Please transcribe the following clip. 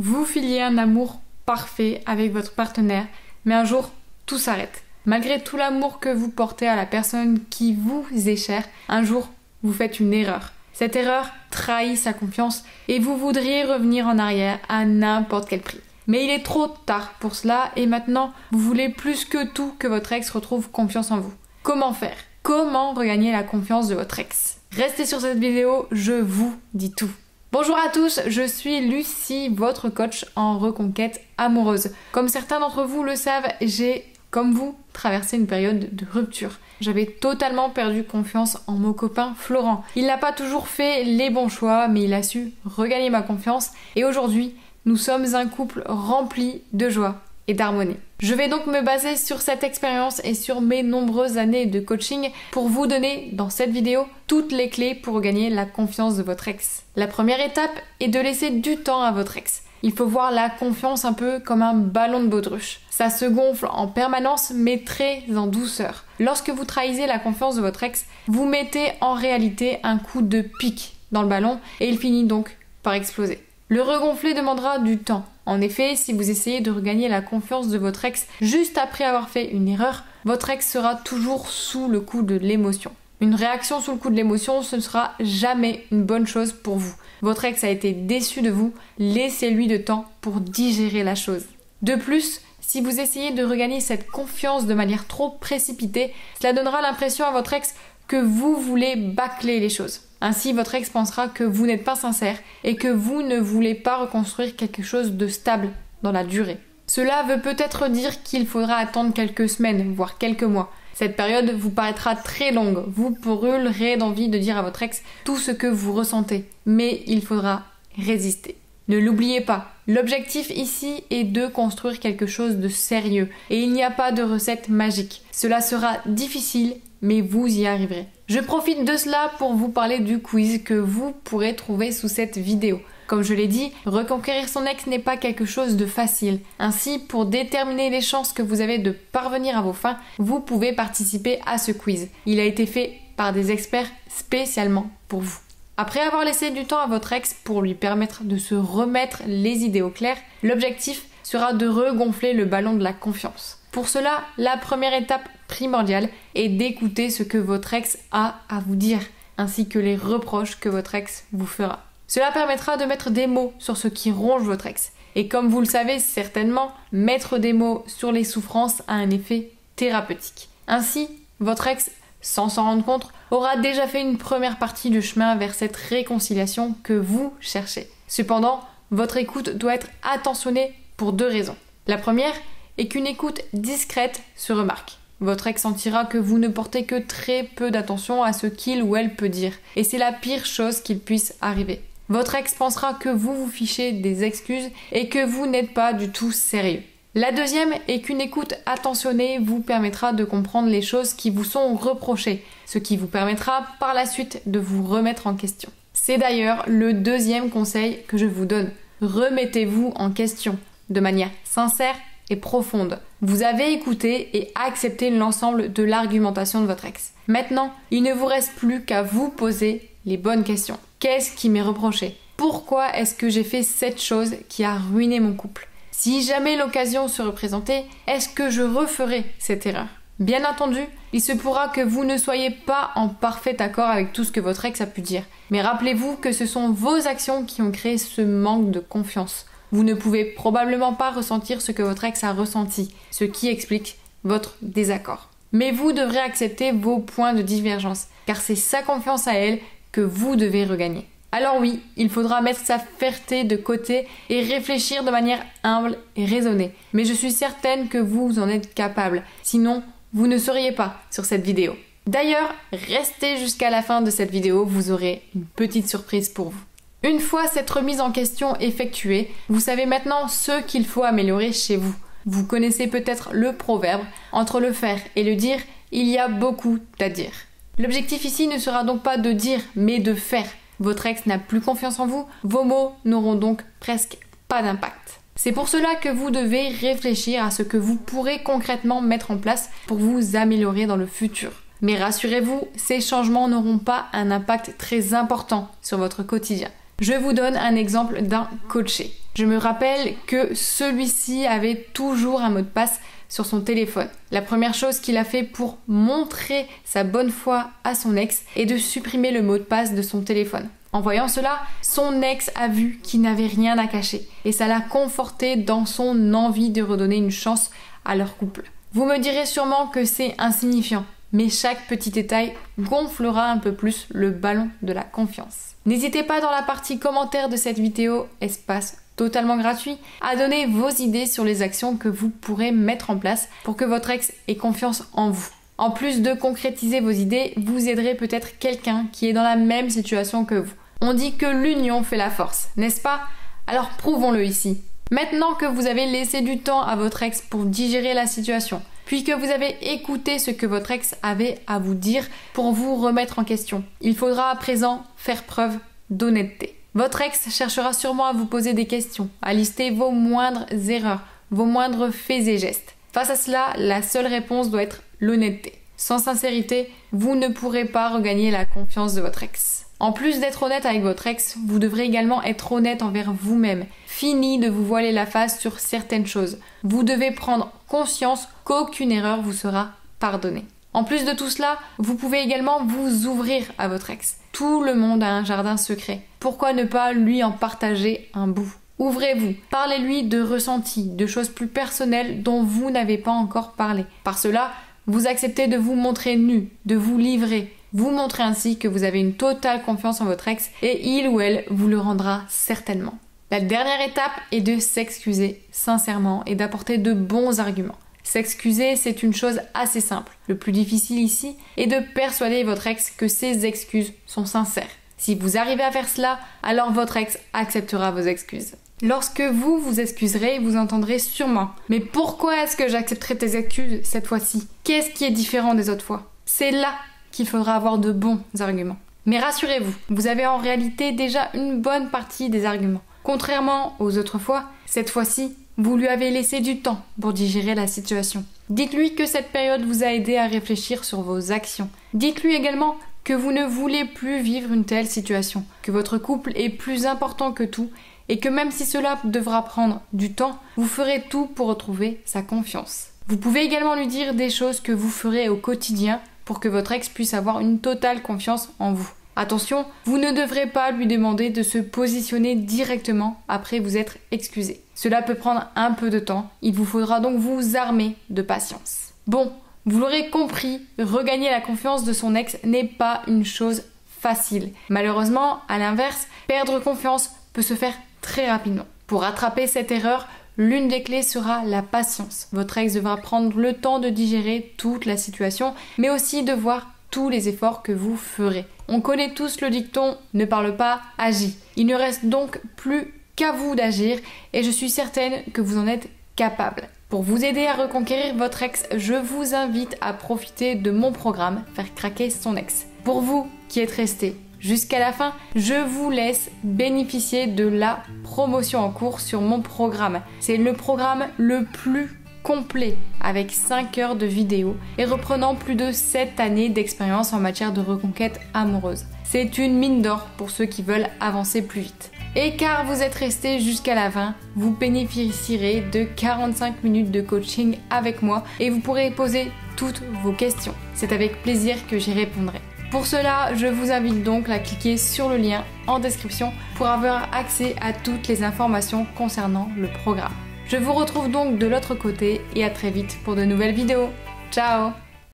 Vous filiez un amour parfait avec votre partenaire, mais un jour, tout s'arrête. Malgré tout l'amour que vous portez à la personne qui vous est chère, un jour, vous faites une erreur. Cette erreur trahit sa confiance et vous voudriez revenir en arrière à n'importe quel prix. Mais il est trop tard pour cela et maintenant, vous voulez plus que tout que votre ex retrouve confiance en vous. Comment faire? Comment regagner la confiance de votre ex? Restez sur cette vidéo, je vous dis tout. Bonjour à tous, je suis Lucie, votre coach en reconquête amoureuse. Comme certains d'entre vous le savent, j'ai, comme vous, traversé une période de rupture. J'avais totalement perdu confiance en mon copain Florent. Il n'a pas toujours fait les bons choix, mais il a su regagner ma confiance et aujourd'hui, nous sommes un couple rempli de joie et d'harmonie. Je vais donc me baser sur cette expérience et sur mes nombreuses années de coaching pour vous donner dans cette vidéo toutes les clés pour regagner la confiance de votre ex. La première étape est de laisser du temps à votre ex. Il faut voir la confiance un peu comme un ballon de baudruche. Ça se gonfle en permanence mais très en douceur. Lorsque vous trahissez la confiance de votre ex, vous mettez en réalité un coup de pic dans le ballon et il finit donc par exploser. Le regonfler demandera du temps. En effet, si vous essayez de regagner la confiance de votre ex juste après avoir fait une erreur, votre ex sera toujours sous le coup de l'émotion. Une réaction sous le coup de l'émotion, ce ne sera jamais une bonne chose pour vous. Votre ex a été déçu de vous, laissez-lui du temps pour digérer la chose. De plus, si vous essayez de regagner cette confiance de manière trop précipitée, cela donnera l'impression à votre ex que vous voulez bâcler les choses. Ainsi, votre ex pensera que vous n'êtes pas sincère et que vous ne voulez pas reconstruire quelque chose de stable dans la durée. Cela veut peut-être dire qu'il faudra attendre quelques semaines, voire quelques mois. Cette période vous paraîtra très longue, vous brûlerez d'envie de dire à votre ex tout ce que vous ressentez, mais il faudra résister. Ne l'oubliez pas, l'objectif ici est de construire quelque chose de sérieux et il n'y a pas de recette magique. Cela sera difficile, mais vous y arriverez. Je profite de cela pour vous parler du quiz que vous pourrez trouver sous cette vidéo. Comme je l'ai dit, reconquérir son ex n'est pas quelque chose de facile. Ainsi, pour déterminer les chances que vous avez de parvenir à vos fins, vous pouvez participer à ce quiz. Il a été fait par des experts spécialement pour vous. Après avoir laissé du temps à votre ex pour lui permettre de se remettre les idées au clair, l'objectif sera de regonfler le ballon de la confiance. Pour cela, la première étape primordiale est d'écouter ce que votre ex a à vous dire, ainsi que les reproches que votre ex vous fera. Cela permettra de mettre des mots sur ce qui ronge votre ex. Et comme vous le savez certainement, mettre des mots sur les souffrances a un effet thérapeutique. Ainsi, votre ex, sans s'en rendre compte, aura déjà fait une première partie du chemin vers cette réconciliation que vous cherchez. Cependant, votre écoute doit être attentionnée pour deux raisons. La première est qu'une écoute discrète se remarque. Votre ex sentira que vous ne portez que très peu d'attention à ce qu'il ou elle peut dire, et c'est la pire chose qu'il puisse arriver. Votre ex pensera que vous vous fichez des excuses et que vous n'êtes pas du tout sérieux. La deuxième est qu'une écoute attentionnée vous permettra de comprendre les choses qui vous sont reprochées, ce qui vous permettra par la suite de vous remettre en question. C'est d'ailleurs le deuxième conseil que je vous donne. Remettez-vous en question, de manière sincère et profonde. Vous avez écouté et accepté l'ensemble de l'argumentation de votre ex. Maintenant, il ne vous reste plus qu'à vous poser les bonnes questions. Qu'est-ce qui m'est reproché? Pourquoi est-ce que j'ai fait cette chose qui a ruiné mon couple? Si jamais l'occasion se représentait, est-ce que je referais cette erreur? Bien entendu, il se pourra que vous ne soyez pas en parfait accord avec tout ce que votre ex a pu dire. Mais rappelez-vous que ce sont vos actions qui ont créé ce manque de confiance. Vous ne pouvez probablement pas ressentir ce que votre ex a ressenti, ce qui explique votre désaccord. Mais vous devrez accepter vos points de divergence, car c'est sa confiance à elle que vous devez regagner. Alors oui, il faudra mettre sa fierté de côté et réfléchir de manière humble et raisonnée. Mais je suis certaine que vous en êtes capable, sinon vous ne seriez pas sur cette vidéo. D'ailleurs, restez jusqu'à la fin de cette vidéo, vous aurez une petite surprise pour vous. Une fois cette remise en question effectuée, vous savez maintenant ce qu'il faut améliorer chez vous. Vous connaissez peut-être le proverbe « Entre le faire et le dire, il y a beaucoup à dire ». L'objectif ici ne sera donc pas de dire, mais de faire. Votre ex n'a plus confiance en vous, vos mots n'auront donc presque pas d'impact. C'est pour cela que vous devez réfléchir à ce que vous pourrez concrètement mettre en place pour vous améliorer dans le futur. Mais rassurez-vous, ces changements n'auront pas un impact très important sur votre quotidien. Je vous donne un exemple d'un coaché. Je me rappelle que celui-ci avait toujours un mot de passe sur son téléphone. La première chose qu'il a fait pour montrer sa bonne foi à son ex est de supprimer le mot de passe de son téléphone. En voyant cela, son ex a vu qu'il n'avait rien à cacher et ça l'a conforté dans son envie de redonner une chance à leur couple. Vous me direz sûrement que c'est insignifiant, mais chaque petit détail gonflera un peu plus le ballon de la confiance. N'hésitez pas dans la partie commentaire de cette vidéo, espace totalement gratuit, à donner vos idées sur les actions que vous pourrez mettre en place pour que votre ex ait confiance en vous. En plus de concrétiser vos idées, vous aiderez peut-être quelqu'un qui est dans la même situation que vous. On dit que l'union fait la force, n'est-ce pas? Alors prouvons-le ici. Maintenant que vous avez laissé du temps à votre ex pour digérer la situation, puis que vous avez écouté ce que votre ex avait à vous dire pour vous remettre en question, il faudra à présent faire preuve d'honnêteté. Votre ex cherchera sûrement à vous poser des questions, à lister vos moindres erreurs, vos moindres faits et gestes. Face à cela, la seule réponse doit être l'honnêteté. Sans sincérité, vous ne pourrez pas regagner la confiance de votre ex. En plus d'être honnête avec votre ex, vous devrez également être honnête envers vous-même. Fini de vous voiler la face sur certaines choses. Vous devez prendre conscience qu'aucune erreur vous sera pardonnée. En plus de tout cela, vous pouvez également vous ouvrir à votre ex. Tout le monde a un jardin secret. Pourquoi ne pas lui en partager un bout? Ouvrez-vous, parlez-lui de ressentis, de choses plus personnelles dont vous n'avez pas encore parlé. Par cela, vous acceptez de vous montrer nu, de vous livrer. Vous montrez ainsi que vous avez une totale confiance en votre ex et il ou elle vous le rendra certainement. La dernière étape est de s'excuser sincèrement et d'apporter de bons arguments. S'excuser, c'est une chose assez simple. Le plus difficile ici est de persuader votre ex que ses excuses sont sincères. Si vous arrivez à faire cela, alors votre ex acceptera vos excuses. Lorsque vous vous excuserez, vous entendrez sûrement « Mais pourquoi est-ce que j'accepterai tes excuses cette fois-ci? Qu'est-ce qui est différent des autres fois ?» C'est là qu'il faudra avoir de bons arguments. Mais rassurez-vous, vous avez en réalité déjà une bonne partie des arguments. Contrairement aux autres fois, cette fois-ci, vous lui avez laissé du temps pour digérer la situation. Dites-lui que cette période vous a aidé à réfléchir sur vos actions. Dites-lui également que vous ne voulez plus vivre une telle situation, que votre couple est plus important que tout et que même si cela devra prendre du temps, vous ferez tout pour retrouver sa confiance. Vous pouvez également lui dire des choses que vous ferez au quotidien pour que votre ex puisse avoir une totale confiance en vous. Attention, vous ne devrez pas lui demander de se positionner directement après vous être excusé. Cela peut prendre un peu de temps, il vous faudra donc vous armer de patience. Bon, vous l'aurez compris, regagner la confiance de son ex n'est pas une chose facile. Malheureusement, à l'inverse, perdre confiance peut se faire très rapidement. Pour rattraper cette erreur, l'une des clés sera la patience. Votre ex devra prendre le temps de digérer toute la situation, mais aussi de voir tous les efforts que vous ferez. On connaît tous le dicton « ne parle pas, agis ». Il ne reste donc plus qu'à vous d'agir et je suis certaine que vous en êtes capable. Pour vous aider à reconquérir votre ex, je vous invite à profiter de mon programme « Faire craquer son ex ». Pour vous qui êtes restés jusqu'à la fin, je vous laisse bénéficier de la promotion en cours sur mon programme. C'est le programme le plus complet avec 5 heures de vidéo et reprenant plus de 7 années d'expérience en matière de reconquête amoureuse. C'est une mine d'or pour ceux qui veulent avancer plus vite. Et car vous êtes resté jusqu'à la fin, vous bénéficierez de 45 minutes de coaching avec moi et vous pourrez poser toutes vos questions. C'est avec plaisir que j'y répondrai. Pour cela, je vous invite donc à cliquer sur le lien en description pour avoir accès à toutes les informations concernant le programme. Je vous retrouve donc de l'autre côté et à très vite pour de nouvelles vidéos. Ciao!